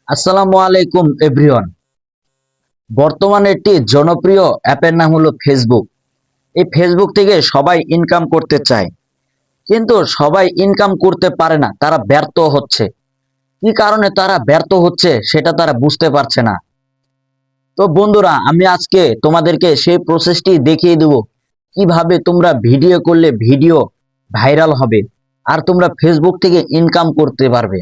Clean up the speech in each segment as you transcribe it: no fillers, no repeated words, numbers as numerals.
আসসালামু আলাইকুম এভরিওয়ান। বর্তমানে একটি জনপ্রিয় অ্যাপের নাম হলো ফেসবুক। এই ফেসবুক থেকে সবাই ইনকাম করতে চায়, কিন্তু সবাই ইনকাম করতে পারে না, তারা ব্যর্থ হচ্ছে। কি কারণে তারা ব্যর্থ হচ্ছে সেটা তারা বুঝতে পারছে না। তো বন্ধুরা, আমি আজকে তোমাদেরকে সেই প্রসেসটি দেখিয়ে দেব, কিভাবে তোমরা ভিডিও করলে ভিডিও ভাইরাল হবে আর তোমরা ফেসবুক থেকে ইনকাম করতে পারবে।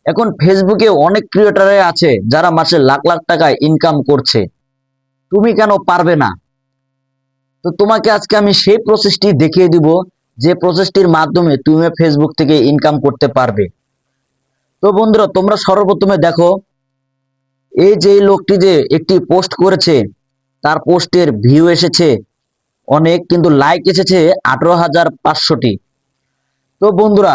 এখন ফেসবুকে অনেক ক্রিয়েটর আছে যারা মাসে লাখ লাখ টাকা ইনকাম করছে। তুমি কেন পারবে না? তো তোমাকে আজকে আমি সেই প্রসেসটি দেখিয়ে দিব, যে প্রসেসটির মাধ্যমে তুমি ফেসবুক থেকে ইনকাম করতে পারবে। তো বন্ধুরা, তোমরা সর্বপ্রথমে দেখো, এই যে লোকটি যে একটি পোস্ট করেছে, তার পোস্টের ভিউ এসেছে অনেক, কিন্তু লাইক এসেছে 18,500টি। তো বন্ধুরা,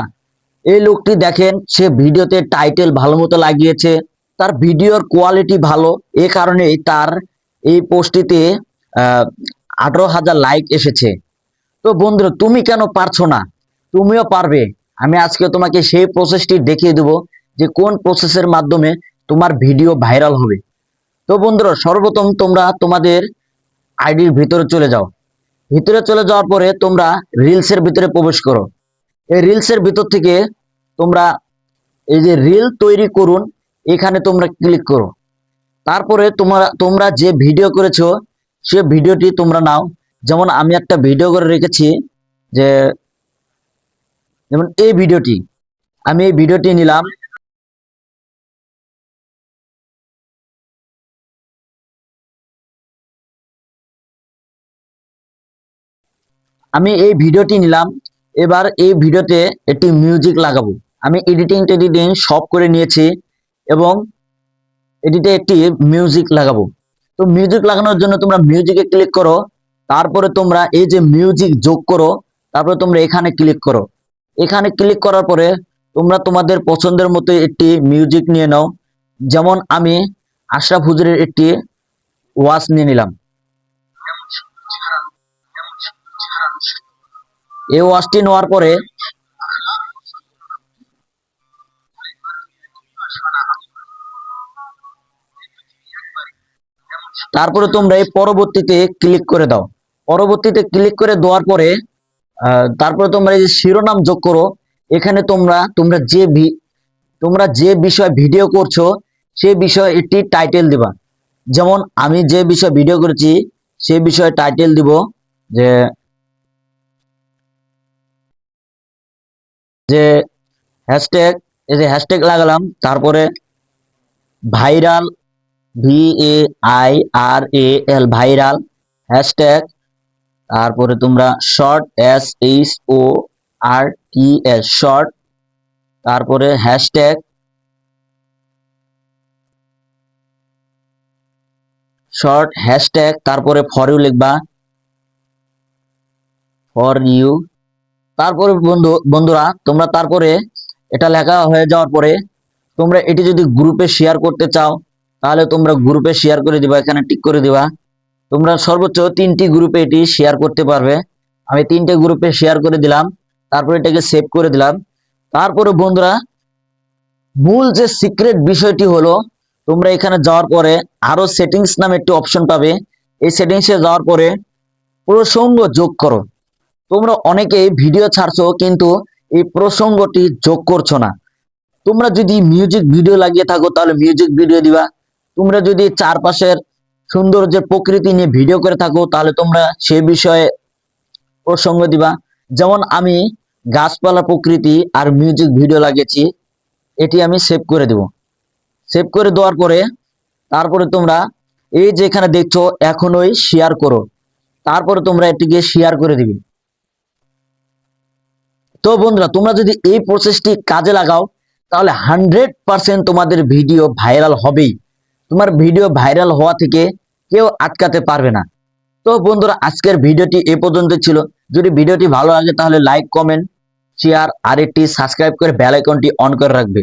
এই লোকটি দেখেন, সে ভিডিওতে টাইটেল ভালো মতো লাগিয়েছে, তার ভিডিওর কোয়ালিটি ভালো, এ কারণেই তার এই পোস্টটিতে 18,000 লাইক এসেছে। তো বন্ধুরা, তুমি কেন পারছো না? তুমিও পারবে। আমি আজকে তোমাকে সেই প্রসেসটি দেখিয়ে দেব, যে কোন প্রসেসের মাধ্যমে তোমার ভিডিও ভাইরাল হবে। তো বন্ধুরা, সর্বপ্রথম তোমরা তোমাদের আইডির ভিতরে চলে যাও। ভিতরে চলে যাওয়ার পরে তোমরা রিলসের ভিতরে প্রবেশ করো। এই রিলসের ভিতর থেকে তোমরা এই যে রিল তৈরি করুন, এখানে তোমরা ক্লিক করো। তারপরে তোমরা তোমরা যে ভিডিও করেছো সে ভিডিওটি তোমরা নাও। যেমন আমি একটা ভিডিও করে রেখেছি, যে যেমন এই ভিডিওটি, আমি এই ভিডিওটি নিলাম। আমি এই ভিডিওটি নিলাম। এবার এই ভিডিওতে একটি মিউজিক লাগাবো। আমি এডিটিং সব করে নিয়েছি এবং এডিটে একটি মিউজিক লাগাবো। তো মিউজিক লাগানোর জন্য তোমরা মিউজিকে ক্লিক করো। তারপরে তোমরা এই যে মিউজিক যোগ করো, তারপরে তোমরা এখানে ক্লিক করো। এখানে ক্লিক করার পরে তোমরা তোমাদের পছন্দের মতো একটি মিউজিক নিয়ে নাও। যেমন আমি আশরাফ হুজুরের একটি ওয়াজ নিয়ে নিলাম। এই ওয়াজটি নেওয়ার পরে তারপরে তোমরা এই পরবর্তীতে ক্লিক করে দাও। পরবর্তীতে ক্লিক করে দেওয়ার পরে তারপরে তোমরা এই যে শিরোনাম যোগ করো। এখানে তোমরা যে বিষয় ভিডিও করছো সে বিষয়ে একটি টাইটেল দিবা। যেমন আমি যে বিষয় ভিডিও করেছি সে বিষয়ে টাইটেল দিব, যে যে হ্যাশট্যাগ, এই যে হ্যাশট্যাগ লাগালাম, তারপরে ভাইরাল, VAIRAL ভাইরাল, হ্যাশট্যাগ, তারপরে তোমরা শর্ট, SHORTS শর্ট, তারপরে হ্যাশট্যাগ শর্ট, হ্যাশট্যাগ, তারপরে ফর ইউ লিখবা, ফর ইউ। তারপরে বন্ধুরা, তোমরা তারপরে এটা লেখা হয়ে যাওয়ার পরে তোমরা এটি যদি গ্রুপে শেয়ার করতে চাও, তাহলে তোমরা গ্রুপে শেয়ার করে দিবা, এখানে টিক করে দিবা। তোমরা সর্বোচ্চ 3টি গ্রুপে এটি শেয়ার করতে পারবে। আমি 3টে গ্রুপে শেয়ার করে দিলাম, তারপরে এটাকে সেভ করে দিলাম। তারপরে বন্ধুরা, মূল যে সিক্রেট বিষয়টি হলো, তোমরা এখানে যাওয়ার পরে আরো সেটিংস নামে একটি অপশন পাবে। এই সেটিংসে যাওয়ার পরে প্রসঙ্গ যোগ করো। তোমরা অনেকেই ভিডিও ছাড়ছো, কিন্তু এই প্রসঙ্গটি যোগ করছো না। তোমরা যদি মিউজিক ভিডিও লাগিয়ে থাকো তাহলে মিউজিক ভিডিও দিবা। তোমরা যদি চারপাশের সৌন্দর্যের প্রকৃতি নিয়ে ভিডিও করে থাকো তাহলে তোমরা সে বিষয়ে প্রসঙ্গ দিবা। যেমন আমি গাছপালা, প্রকৃতি আর মিউজিক ভিডিও লাগিয়েছি, এটি আমি সেভ করে দেব। সেভ করে দেওয়ার পরে তারপরে তোমরা এই যে এখানে দেখছো এখনই শেয়ার করো, তারপরে তোমরা এটিকে শেয়ার করে দিবে। তো বন্ধুরা, তোমরা যদি এই প্রসেসটি কাজে লাগাও তাহলে 100% তোমাদের ভিডিও ভাইরাল হবেই। তোমার ভিডিও ভাইরাল হওয়া থেকে কেউ আটকাতে পারবে না। তো বন্ধুরা, আজকের ভিডিওটি এ পর্যন্ত ছিল। যদি ভিডিওটি ভালো লাগে তাহলে লাইক, কমেন্ট, শেয়ার আর একটি সাবস্ক্রাইব করে বেল আইকনটি অন করে রাখবে।